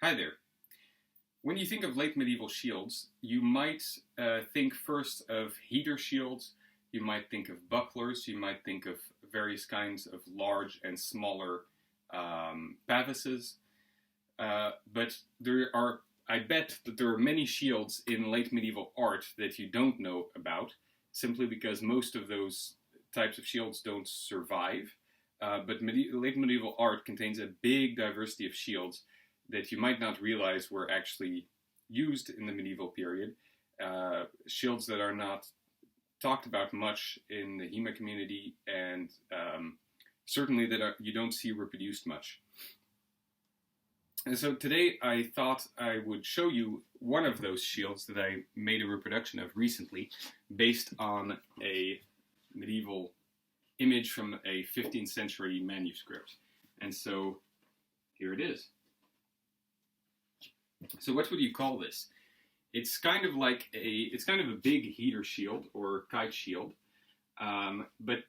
Hi there. When you think of late medieval shields, you might think first of heater shields, you might think of bucklers, you might think of various kinds of large and smaller pavises, but I bet that there are many shields in late medieval art that you don't know about, simply because most of those types of shields don't survive. But late medieval art contains a big diversity of shields that you might not realize were actually used in the medieval period. Shields that are not talked about much in the HEMA community, and certainly that you don't see reproduced much. And so today I thought I would show you one of those shields that I made a reproduction of recently, based on a medieval image from a 15th century manuscript. And so here it is. So what would you call this? It's kind of a big heater shield or kite shield. But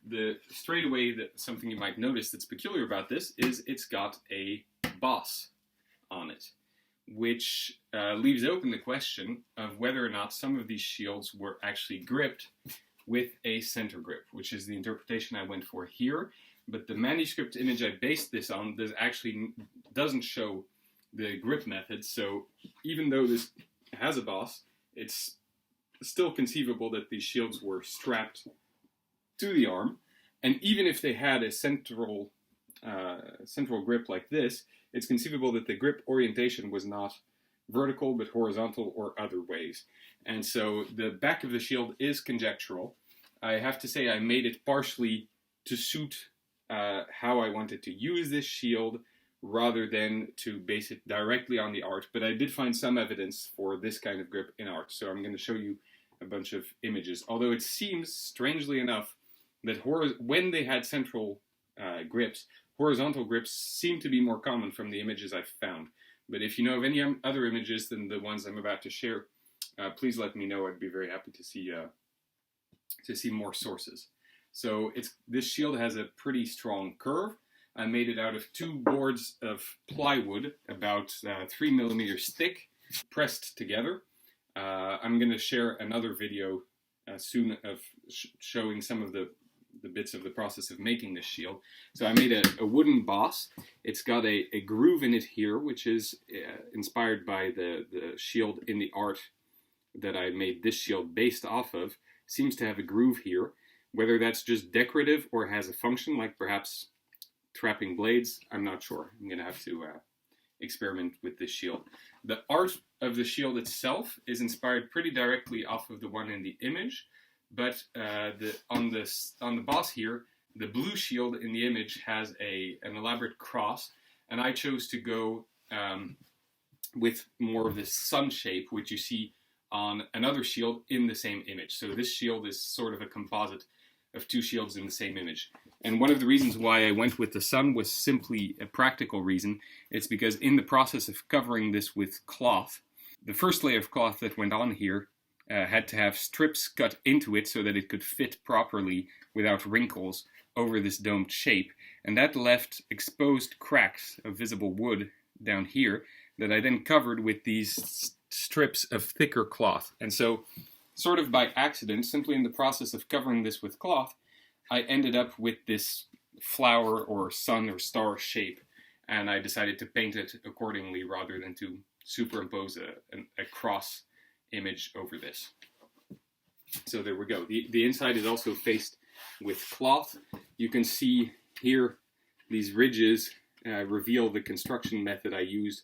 straight away something you might notice that's peculiar about this is it's got a boss on it, which leaves open the question of whether or not some of these shields were actually gripped with a center grip, which is the interpretation I went for here. But the manuscript image I based this on doesn't show the grip method, so even though this has a boss, it's still conceivable that these shields were strapped to the arm, and even if they had a central grip like this, it's conceivable that the grip orientation was not vertical but horizontal or other ways. And so the back of the shield is conjectural. I have to say I made it partially to suit how I wanted to use this shield rather than to base it directly on the art, but I did find some evidence for this kind of grip in art, so I'm going to show you a bunch of images. Although it seems, strangely enough, that when they had central grips, horizontal grips seem to be more common from the images I've found. But if you know of any other images than the ones I'm about to share, please let me know. I'd be very happy to see more sources. So this shield has a pretty strong curve. I made it out of 2 boards of plywood, about 3 millimeters thick, pressed together. I'm going to share another video soon of showing some of the bits of the process of making this shield. So I made a wooden boss. It's got a groove in it here, which is inspired by the shield in the art that I made this shield based off of. Seems to have a groove here. Whether that's just decorative or has a function, like perhaps trapping blades, I'm not sure. I'm going to have to experiment with this shield. The art of the shield itself is inspired pretty directly off of the one in the image, but on the boss here, the blue shield in the image has an elaborate cross, and I chose to go with more of this sun shape, which you see on another shield in the same image. So this shield is sort of a composite of 2 shields in the same image. And one of the reasons why I went with the sun was simply a practical reason. It's because in the process of covering this with cloth, the first layer of cloth that went on here had to have strips cut into it so that it could fit properly without wrinkles over this domed shape. And that left exposed cracks of visible wood down here that I then covered with these strips of thicker cloth. And so, sort of by accident, simply in the process of covering this with cloth, I ended up with this flower or sun or star shape, and I decided to paint it accordingly rather than to superimpose a cross image over this. So there we go. The inside is also faced with cloth. You can see here these ridges reveal the construction method I used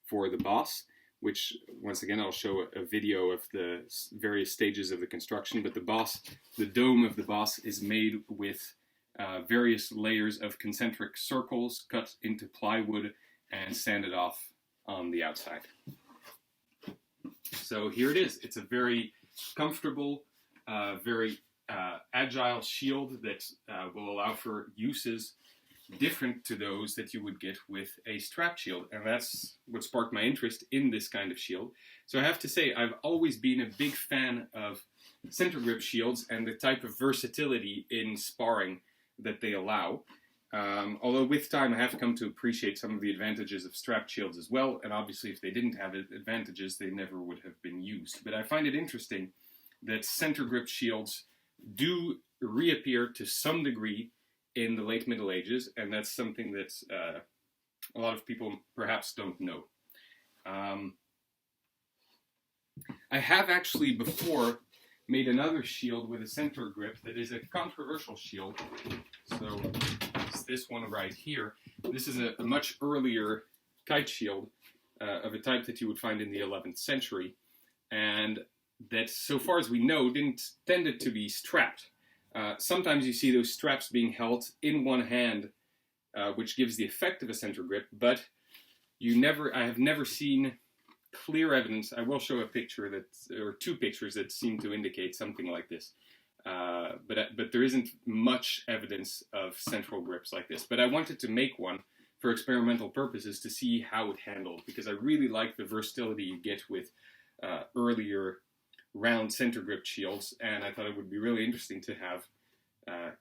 for the boss, which, once again, I'll show a video of the various stages of the construction. But the dome of the boss is made with various layers of concentric circles cut into plywood and sanded off on the outside. So here it is. It's a very comfortable, very agile shield that will allow for uses different to those that you would get with a strap shield, and that's what sparked my interest in this kind of shield. So I have to say, I've always been a big fan of center grip shields and the type of versatility in sparring that they allow. Although with time I have come to appreciate some of the advantages of strapped shields as well, and obviously if they didn't have advantages they never would have been used. But I find it interesting that center grip shields do reappear to some degree in the late Middle Ages, and that's something that a lot of people perhaps don't know. I have actually before made another shield with a center grip that is a controversial shield. So it's this one right here. This is a much earlier kite shield of a type that you would find in the 11th century, and that, so far as we know, didn't tend to be strapped. Sometimes you see those straps being held in one hand, which gives the effect of a center grip, but I have never seen clear evidence. I will show a picture or two pictures that seem to indicate something like this. But there isn't much evidence of central grips like this. But I wanted to make one for experimental purposes to see how it handled, because I really like the versatility you get with earlier round center grip shields, and I thought it would be really interesting to have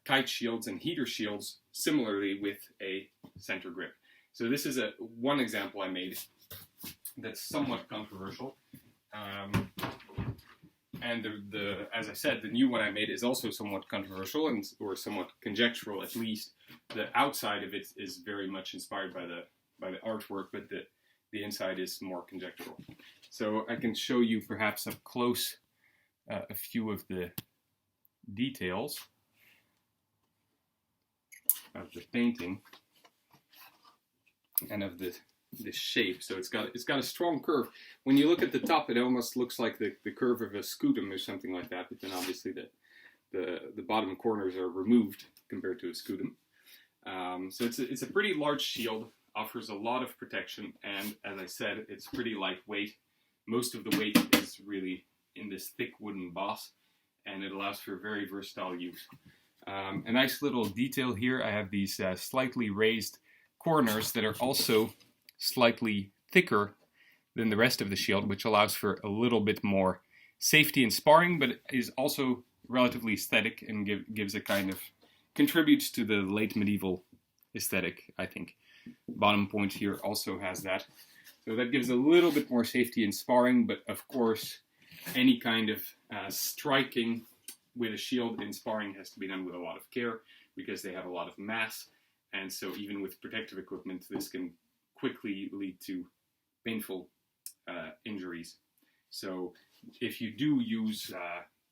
kite shields and heater shields similarly with a center grip. So this is one example I made that's somewhat controversial. And as I said, the new one I made is also somewhat controversial or somewhat conjectural, at least. The outside of it is very much inspired by the artwork, but the inside is more conjectural. So I can show you perhaps up close a few of the details of the painting and of the shape. So it's got a strong curve. When you look at the top, it almost looks like the curve of a scutum or something like that, but then obviously the bottom corners are removed compared to a scutum. So it's a pretty large shield, offers a lot of protection, and as I said, it's pretty lightweight. Most of the weight is really in this thick wooden boss, and it allows for very versatile use. A nice little detail here, I have these slightly raised corners that are also slightly thicker than the rest of the shield, which allows for a little bit more safety in sparring, but is also relatively aesthetic and gives a kind of, contributes to the late medieval aesthetic, I think. Bottom point here also has that. So that gives a little bit more safety in sparring, but of course any kind of striking with a shield in sparring has to be done with a lot of care, because they have a lot of mass, and so even with protective equipment this can quickly lead to painful injuries. So if you do use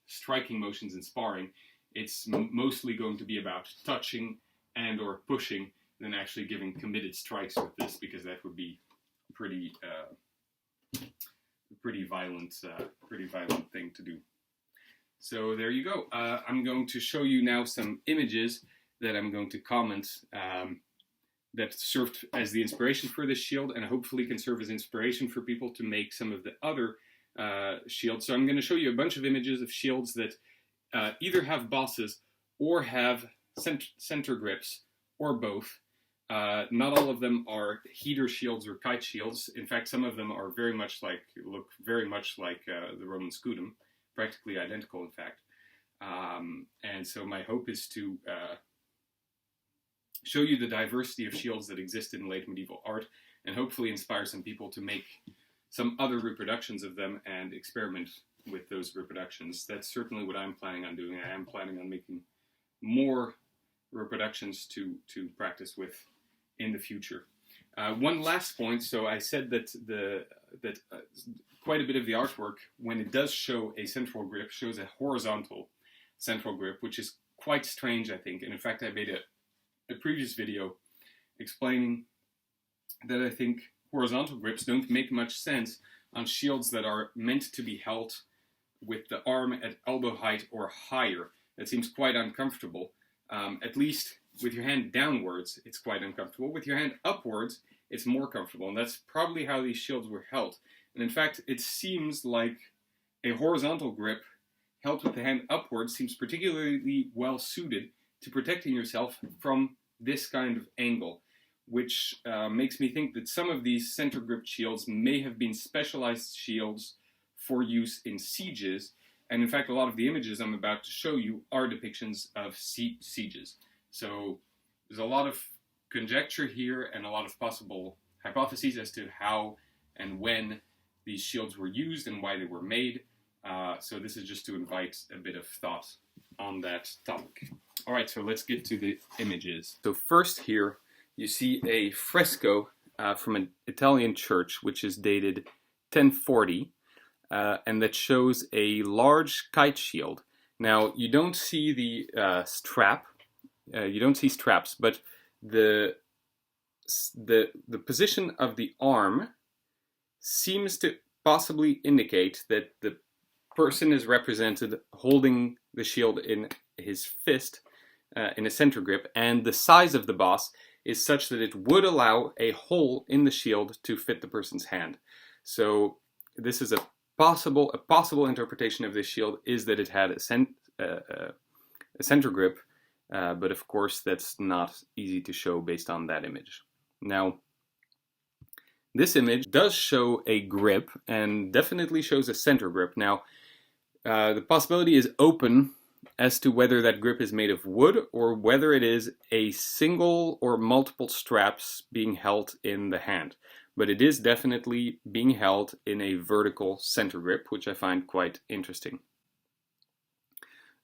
striking motions in sparring, it's mostly going to be about touching and or pushing than actually giving committed strikes with this, because that would be pretty violent thing to do. So there you go. I'm going to show you now some images that I'm going to comment that served as the inspiration for this shield, and hopefully can serve as inspiration for people to make some of the other shields. So I'm going to show you a bunch of images of shields that either have bosses or have center grips, or both. Not all of them are heater shields or kite shields. In fact, some of them are look very much like the Roman scutum, practically identical in fact. And so my hope is to show you the diversity of shields that exist in late medieval art, and hopefully inspire some people to make some other reproductions of them and experiment with those reproductions. That's certainly what I'm planning on doing. I am planning on making more reproductions to practice with in the future. One last point. So I said that quite a bit of the artwork, when it does show a central grip, shows a horizontal central grip, which is quite strange, I think. And in fact, I made a previous video explaining that I think horizontal grips don't make much sense on shields that are meant to be held with the arm at elbow height or higher. That seems quite uncomfortable. At least with your hand downwards, it's quite uncomfortable. With your hand upwards, it's more comfortable, and that's probably how these shields were held. And in fact, it seems like a horizontal grip held with the hand upwards seems particularly well suited to protecting yourself from this kind of angle, which makes me think that some of these center grip shields may have been specialized shields for use in sieges. And in fact, a lot of the images I'm about to show you are depictions of sieges. So there's a lot of conjecture here and a lot of possible hypotheses as to how and when these shields were used and why they were made. So this is just to invite a bit of thought on that topic. All right, so let's get to the images. So first here, you see a fresco from an Italian church, which is dated 1040, and that shows a large kite shield. Now, you don't see the strap, you don't see straps, but the position of the arm seems to possibly indicate that the person is represented holding the shield in his fist, in a center grip, and the size of the boss is such that it would allow a hole in the shield to fit the person's hand. So this is a possible interpretation of this shield is that it had a center grip, but of course that's not easy to show based on that image. Now, this image does show a grip and definitely shows a center grip. Now, the possibility is open as to whether that grip is made of wood or whether it is a single or multiple straps being held in the hand. But it is definitely being held in a vertical center grip, which I find quite interesting.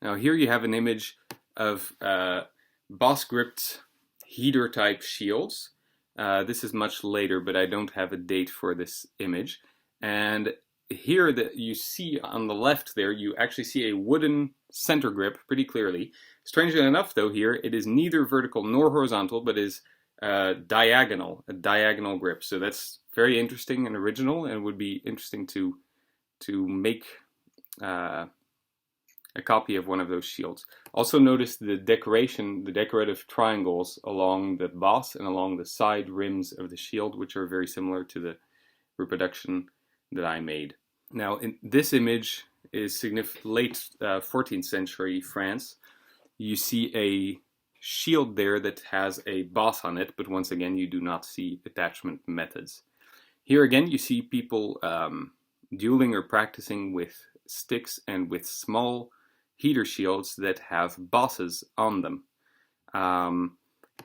Now here you have an image of boss-gripped heater-type shields. This is much later, but I don't have a date for this image. And here that you see on the left there, you actually see a wooden center grip pretty clearly. Strangely enough, though, here it is neither vertical nor horizontal, but is a diagonal grip. So that's very interesting and original, and would be interesting to make a copy of one of those shields. Also notice the decoration, the decorative triangles along the boss and along the side rims of the shield, which are very similar to the reproduction that I made. Now, in this image is late 14th century France. You see a shield there that has a boss on it, but once again, you do not see attachment methods. Here again, you see people dueling or practicing with sticks and with small heater shields that have bosses on them.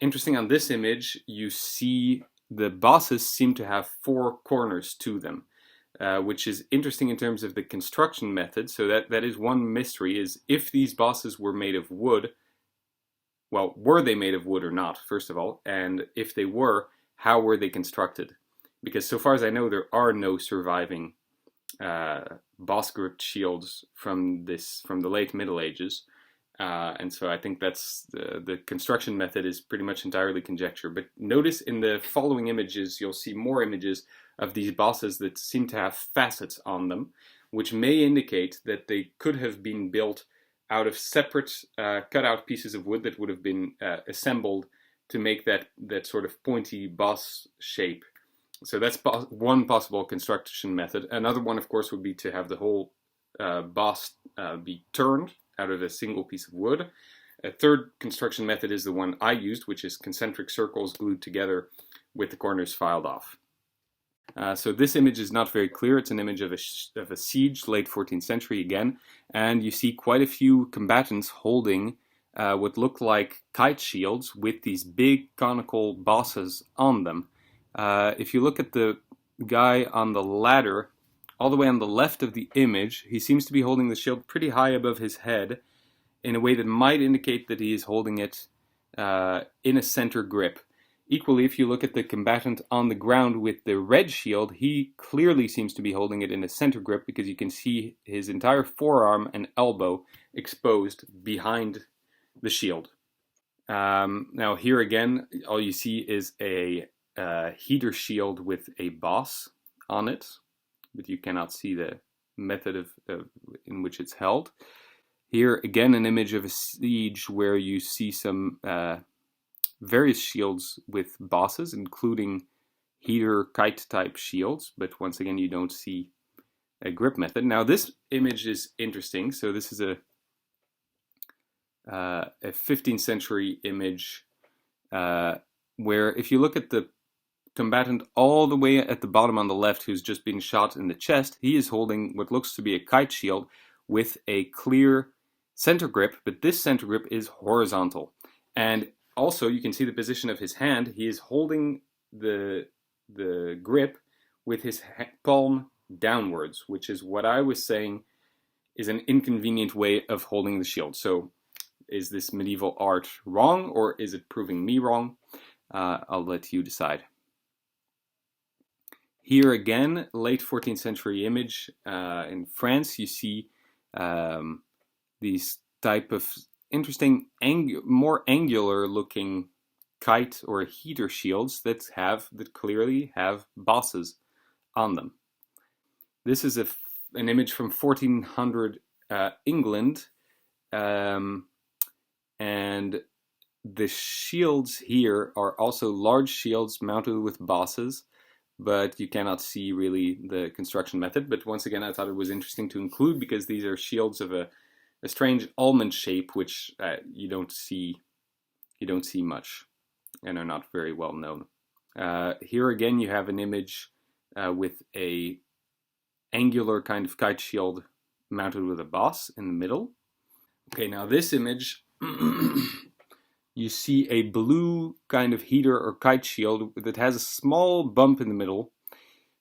Interesting, on this image, you see the bosses seem to have 4 corners to them, which is interesting in terms of the construction method. So that is one mystery, is if these bosses were made of wood, well, were they made of wood or not, first of all? And if they were, how were they constructed? Because so far as I know, there are no surviving boss-gripped shields from the late Middle Ages. And so I think that's the construction method is pretty much entirely conjecture. But notice in the following images, you'll see more images of these bosses that seem to have facets on them, which may indicate that they could have been built out of separate cut-out pieces of wood that would have been assembled to make that sort of pointy boss shape. So that's one possible construction method. Another one, of course, would be to have the whole boss be turned out of a single piece of wood. A third construction method is the one I used, which is concentric circles glued together with the corners filed off. So this image is not very clear. It's an image of a siege, late 14th century again, and you see quite a few combatants holding what look like kite shields with these big conical bosses on them. If you look at the guy on the ladder, all the way on the left of the image, he seems to be holding the shield pretty high above his head in a way that might indicate that he is holding it in a center grip. Equally, if you look at the combatant on the ground with the red shield, he clearly seems to be holding it in a center grip because you can see his entire forearm and elbow exposed behind the shield. Now here again, all you see is a heater shield with a boss on it, but you cannot see the method in which it's held. Here again, an image of a siege where you see some various shields with bosses, including heater kite type shields, but once again you don't see a grip method. Now this image is interesting. So this is a 15th century image where if you look at the combatant all the way at the bottom on the left who's just been shot in the chest, he is holding what looks to be a kite shield with a clear center grip, but this center grip is horizontal. And also, you can see the position of his hand. He is holding the grip with his palm downwards, which is what I was saying is an inconvenient way of holding the shield. So is this medieval art wrong, or is it proving me wrong? I'll let you decide. Here again, late 14th century image in France. You see these type of interesting, more angular looking kite or heater shields that clearly have bosses on them. This is an image from 1400 England, and the shields here are also large shields mounted with bosses, but you cannot see really the construction method. But once again, I thought it was interesting to include because these are shields of a strange almond shape, which you don't see much and are not very well known. Here again, you have an image with a angular kind of kite shield mounted with a boss in the middle. Okay, now this image, you see a blue kind of heater or kite shield that has a small bump in the middle.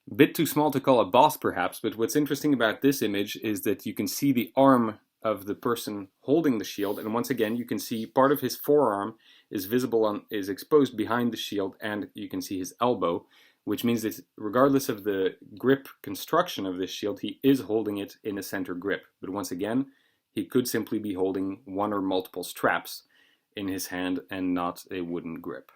A bit too small to call a boss perhaps, but what's interesting about this image is that you can see the arm of the person holding the shield, and once again you can see part of his forearm is visible is exposed behind the shield, and you can see his elbow, which means that regardless of the grip construction of this shield, he is holding it in a center grip. But once again, he could simply be holding one or multiple straps in his hand and not a wooden grip.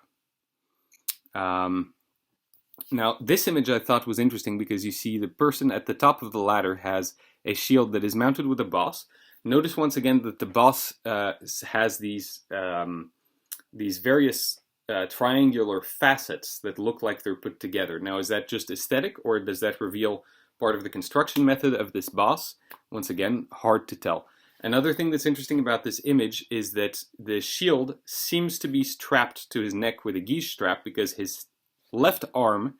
Now, this image I thought was interesting because you see the person at the top of the ladder has a shield that is mounted with a boss. Notice once again that the boss has these various triangular facets that look like they're put together. Now, is that just aesthetic, or does that reveal part of the construction method of this boss? Once again, hard to tell. Another thing that's interesting about this image is that the shield seems to be strapped to his neck with a guiche strap, because his left arm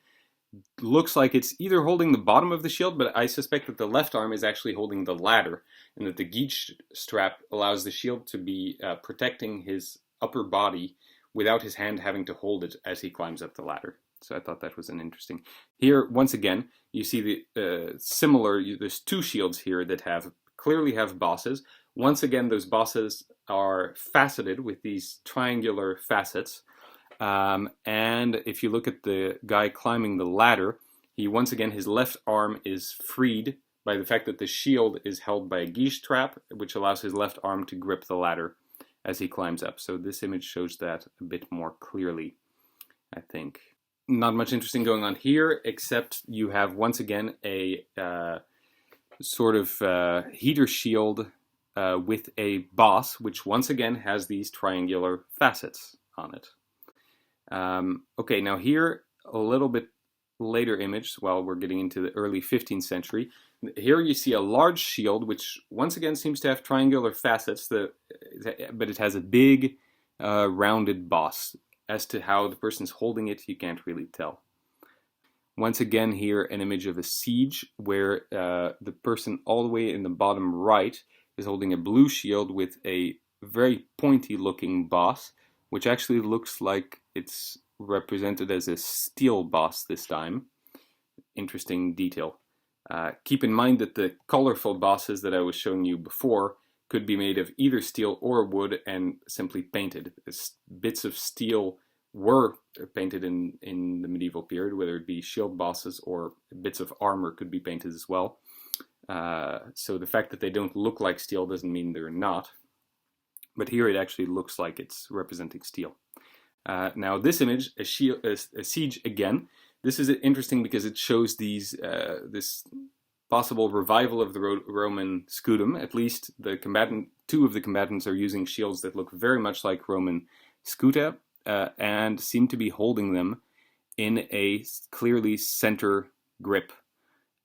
looks like it's either holding the bottom of the shield, but I suspect that the left arm is actually holding the ladder, and that the guiche strap allows the shield to be protecting his upper body without his hand having to hold it as he climbs up the ladder. So I thought that was an interesting. Here, once again, you see the there's two shields here that clearly have bosses. Once again, those bosses are faceted with these triangular facets. And if you look at the guy climbing the ladder, once again, his left arm is freed by the fact that the shield is held by a guiche strap, which allows his left arm to grip the ladder as he climbs up. So this image shows that a bit more clearly, I think. Not much interesting going on here, except you have once again a sort of heater shield with a boss, which once again has these triangular facets on it. Okay, now here, a little bit later image, while we're getting into the early 15th century. Here you see a large shield, which once again seems to have triangular facets, but it has a big rounded boss. As to how the person's holding it, you can't really tell. Once again here, an image of a siege, where the person all the way in the bottom right is holding a blue shield with a very pointy looking boss, which actually looks like it's represented as a steel boss this time. Interesting detail. Keep in mind that the colorful bosses that I was showing you before could be made of either steel or wood and simply painted. Bits of steel were painted in the medieval period, whether it be shield bosses or bits of armor could be painted as well. So the fact that they don't look like steel doesn't mean they're not. But here it actually looks like it's representing steel. Now this image, a siege again. This is interesting because it shows this possible revival of the Roman scutum. At least two of the combatants are using shields that look very much like Roman scuta, and seem to be holding them in a clearly center grip.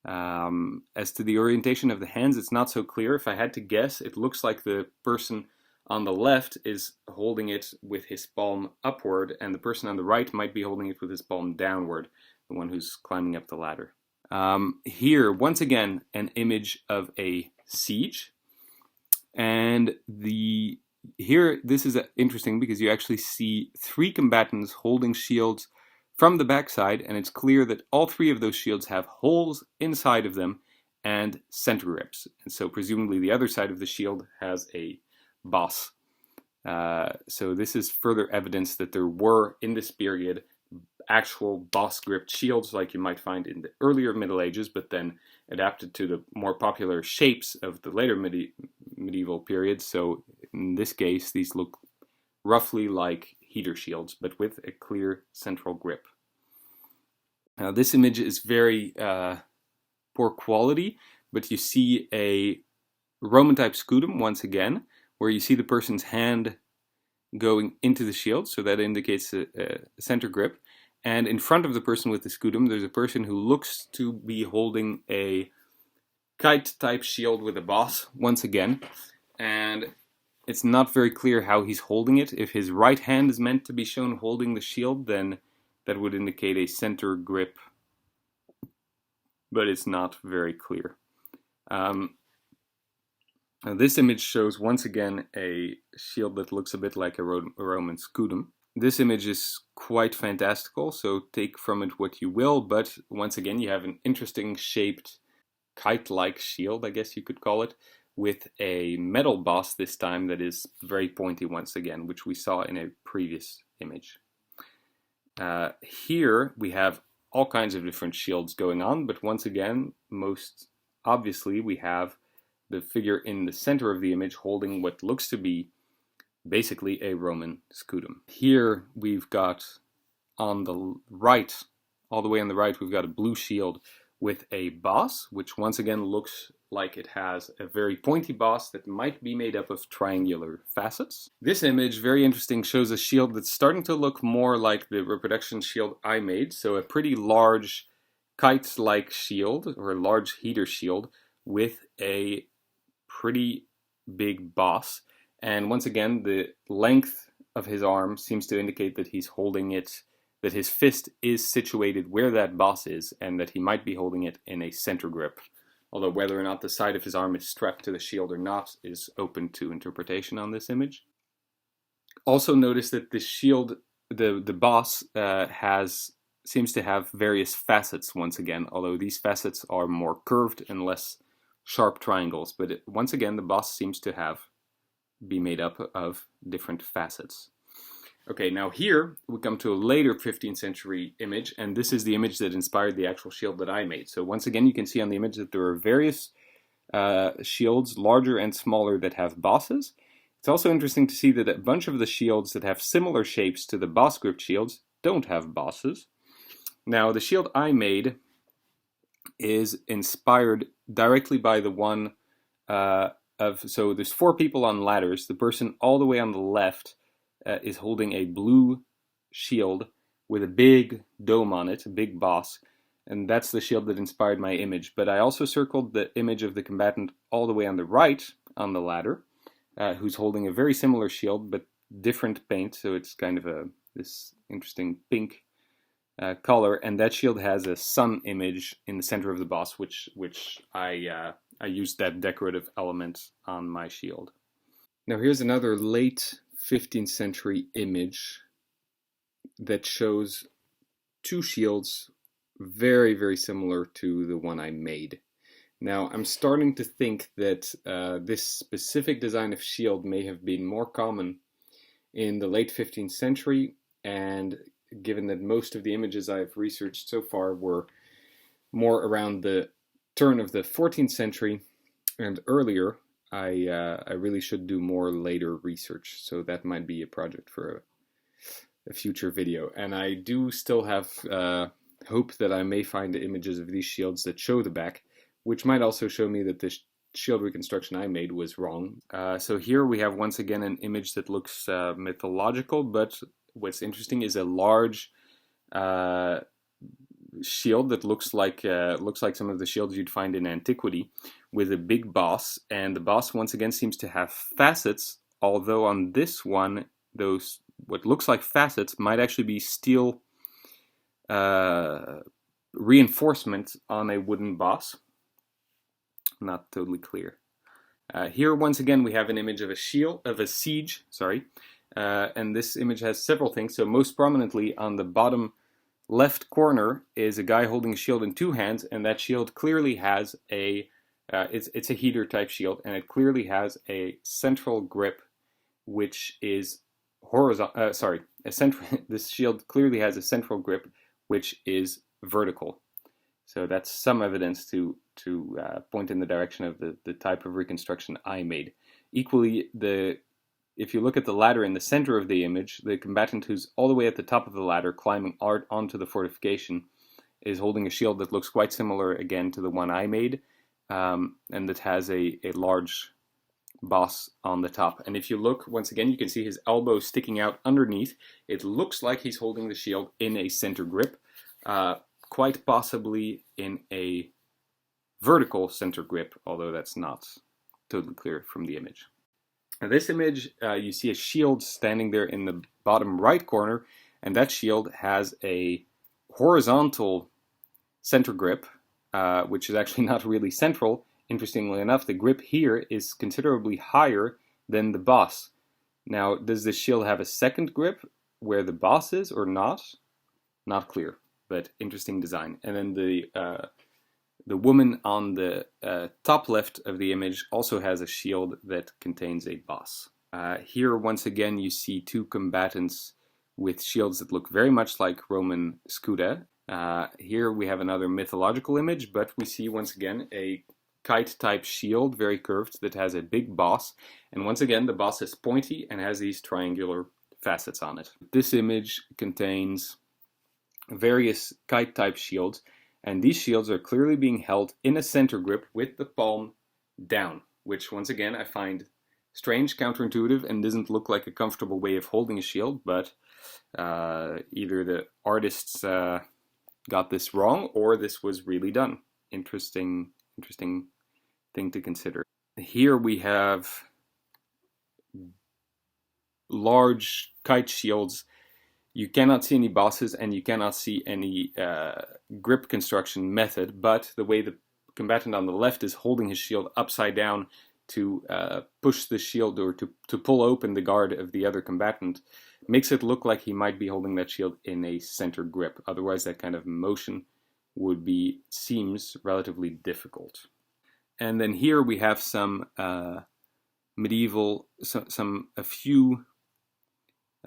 As to the orientation of the hands, it's not so clear. If I had to guess, it looks like the person on the left is holding it with his palm upward, and the person on the right might be holding it with his palm downward, the one who's climbing up the ladder. Here, once again, an image of a siege, and the here, this is interesting because you actually see 3 combatants holding shields from the backside, and it's clear that all 3 of those shields have holes inside of them and center grips. And so presumably the other side of the shield has a boss. So this is further evidence that there were, in this period, actual boss-gripped shields like you might find in the earlier Middle Ages, but then adapted to the more popular shapes of the later medieval period. So in this case, these look roughly like heater shields, but with a clear central grip. Now this image is very poor quality, but you see a Roman-type scutum once again, where you see the person's hand going into the shield, so that indicates a center grip. And in front of the person with the scutum, there's a person who looks to be holding a kite-type shield with a boss, once again. And it's not very clear how he's holding it. If his right hand is meant to be shown holding the shield, then that would indicate a center grip, but it's not very clear. Now this image shows once again a shield that looks a bit like a Roman scutum. This image is quite fantastical, so take from it what you will, but once again you have an interesting shaped kite-like shield, I guess you could call it, with a metal boss this time that is very pointy once again, which we saw in a previous image. Here we have all kinds of different shields going on, but once again, most obviously we have the figure in the center of the image holding what looks to be basically a Roman scutum. Here we've got on the right, all the way on the right, we've got a blue shield with a boss, which once again looks like it has a very pointy boss that might be made up of triangular facets. This image, very interesting, shows a shield that's starting to look more like the reproduction shield I made, so a pretty large kite-like shield, or a large heater shield, with a pretty big boss. And once again, the length of his arm seems to indicate that he's holding it, that his fist is situated where that boss is, and that he might be holding it in a center grip. Although whether or not the side of his arm is strapped to the shield or not is open to interpretation on this image. Also notice that the shield, the boss, seems to have various facets once again, although these facets are more curved and less sharp triangles. But once again, the boss seems to be made up of different facets. Okay, now here we come to a later 15th century image, and this is the image that inspired the actual shield that I made. So once again, you can see on the image that there are various shields, larger and smaller, that have bosses. It's also interesting to see that a bunch of the shields that have similar shapes to the boss grip shields don't have bosses. Now, the shield I made is inspired directly by the one so there's 4 people on ladders. The person all the way on the left is holding a blue shield with a big dome on it, a big boss, and that's the shield that inspired my image. But I also circled the image of the combatant all the way on the right on the ladder, who's holding a very similar shield but different paint, so it's kind of this interesting pink color, and that shield has a sun image in the center of the boss, which I used that decorative element on my shield. Now here's another late 15th century image that shows 2 shields very, very similar to the one I made. Now I'm starting to think that this specific design of shield may have been more common in the late 15th century, and given that most of the images I've researched so far were more around the turn of the 14th century and earlier, I really should do more later research, so that might be a project for a future video. And I do still have hope that I may find images of these shields that show the back, which might also show me that this shield reconstruction I made was wrong. So here we have once again an image that looks mythological, but what's interesting is a large shield that looks like some of the shields you'd find in antiquity, with a big boss, and the boss once again seems to have facets, although on this one those what looks like facets might actually be steel reinforcement on a wooden boss. Not totally clear. Here, once again, we have an image of a siege, sorry, and this image has several things. So most prominently on the bottom left corner is a guy holding a shield in two hands, and that shield clearly has it's a heater type shield, and it clearly has a central grip, which is horizontal. This shield clearly has a central grip, which is vertical. So that's some evidence to point in the direction of the type of reconstruction I made. Equally, if you look at the ladder in the center of the image, the combatant who's all the way at the top of the ladder, climbing onto the fortification, is holding a shield that looks quite similar again to the one I made, and that has a large boss on the top. And if you look, once again, you can see his elbow sticking out underneath. It looks like he's holding the shield in a center grip, quite possibly in a vertical center grip, although that's not totally clear from the image. Now this image, you see a shield standing there in the bottom right corner, and that shield has a horizontal center grip, which is actually not really central. Interestingly enough, the grip here is considerably higher than the boss. Now, does the shield have a second grip where the boss is or not? Not clear, but interesting design. And then the woman on the top left of the image also has a shield that contains a boss. Here, once again, you see two combatants with shields that look very much like Roman scuda. Here we have another mythological image, but we see once again a kite-type shield, very curved, that has a big boss. And once again, the boss is pointy and has these triangular facets on it. This image contains various kite-type shields, and these shields are clearly being held in a center grip with the palm down, which once again I find strange, counterintuitive, and doesn't look like a comfortable way of holding a shield, but either the artists got this wrong or this was really done. Interesting thing to consider. Here we have large kite shields. You cannot see any bosses and you cannot see any grip construction method, but the way the combatant on the left is holding his shield upside down to push the shield or to pull open the guard of the other combatant makes it look like he might be holding that shield in a center grip. Otherwise, that kind of motion seems relatively difficult. And then here we have some a few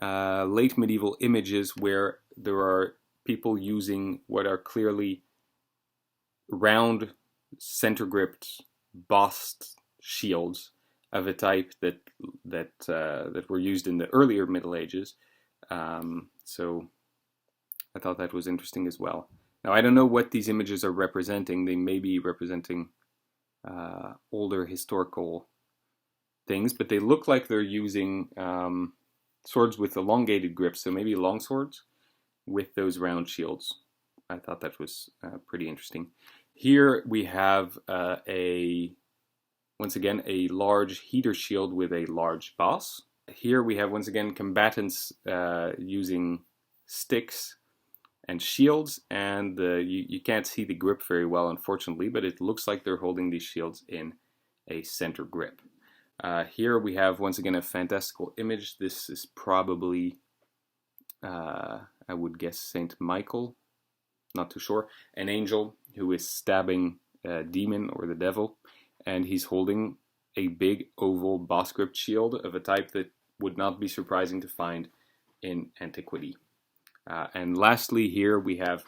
late medieval images where there are people using what are clearly round center gripped bossed shields of a type that were used in the earlier Middle Ages. So I thought that was interesting as well. Now I don't know what these images are representing. They may be representing older historical things, but they look like they're using swords with elongated grips, so maybe long swords with those round shields. I thought that was pretty interesting. Here we have once again a large heater shield with a large boss. Here we have once again combatants using sticks and shields, and you can't see the grip very well, unfortunately, but it looks like they're holding these shields in a center grip. Here we have once again a fantastical image. This is probably, I would guess, Saint Michael, not too sure, an angel who is stabbing a demon or the devil, and he's holding a big oval boss grip shield of a type that would not be surprising to find in antiquity. And lastly, here we have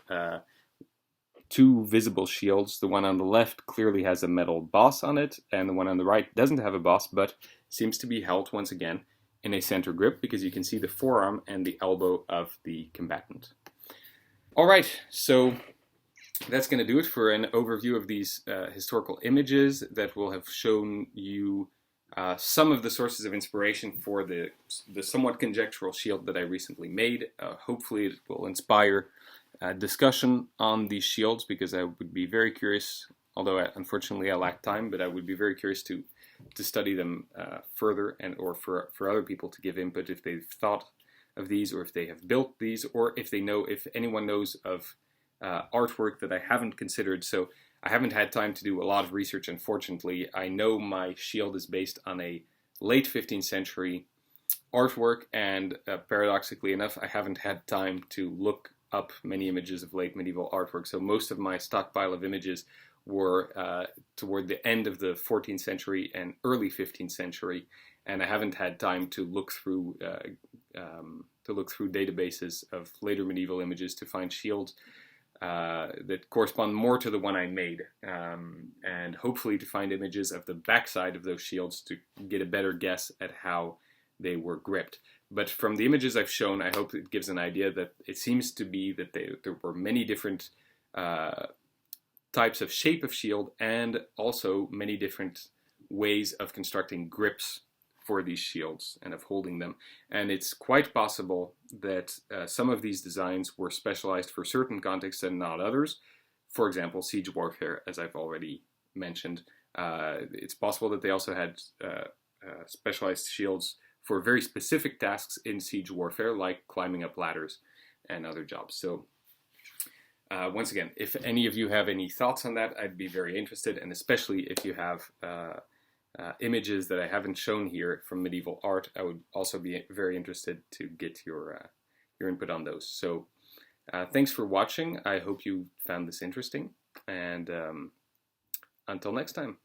two visible shields. The one on the left clearly has a metal boss on it, and the one on the right doesn't have a boss, but seems to be held once again in a center grip because you can see the forearm and the elbow of the combatant. All right, so that's going to do it for an overview of these historical images that will have shown you some of the sources of inspiration for the somewhat conjectural shield that I recently made. Hopefully it will inspire discussion on these shields, because I would be very curious, although unfortunately I lack time, but I would be very curious to study them further, and or for other people to give input if they've thought of these, or if they have built these, or if anyone knows of artwork that I haven't considered. So I haven't had time to do a lot of research, unfortunately. I know my shield is based on a late 15th century artwork, and paradoxically enough, I haven't had time to look up many images of late medieval artwork. So most of my stockpile of images were toward the end of the 14th century and early 15th century, and I haven't had time to look through databases of later medieval images to find shields that correspond more to the one I made, and hopefully to find images of the backside of those shields to get a better guess at how they were gripped. But from the images I've shown, I hope it gives an idea that it seems to be that there were many different types of shape of shield, and also many different ways of constructing grips for these shields and of holding them. And it's quite possible that some of these designs were specialized for certain contexts and not others. For example, siege warfare, as I've already mentioned. It's possible that they also had specialized shields for very specific tasks in siege warfare, like climbing up ladders and other jobs. So once again, if any of you have any thoughts on that, I'd be very interested, and especially if you have images that I haven't shown here from medieval art, I would also be very interested to get your input on those. So thanks for watching. I hope you found this interesting, and until next time.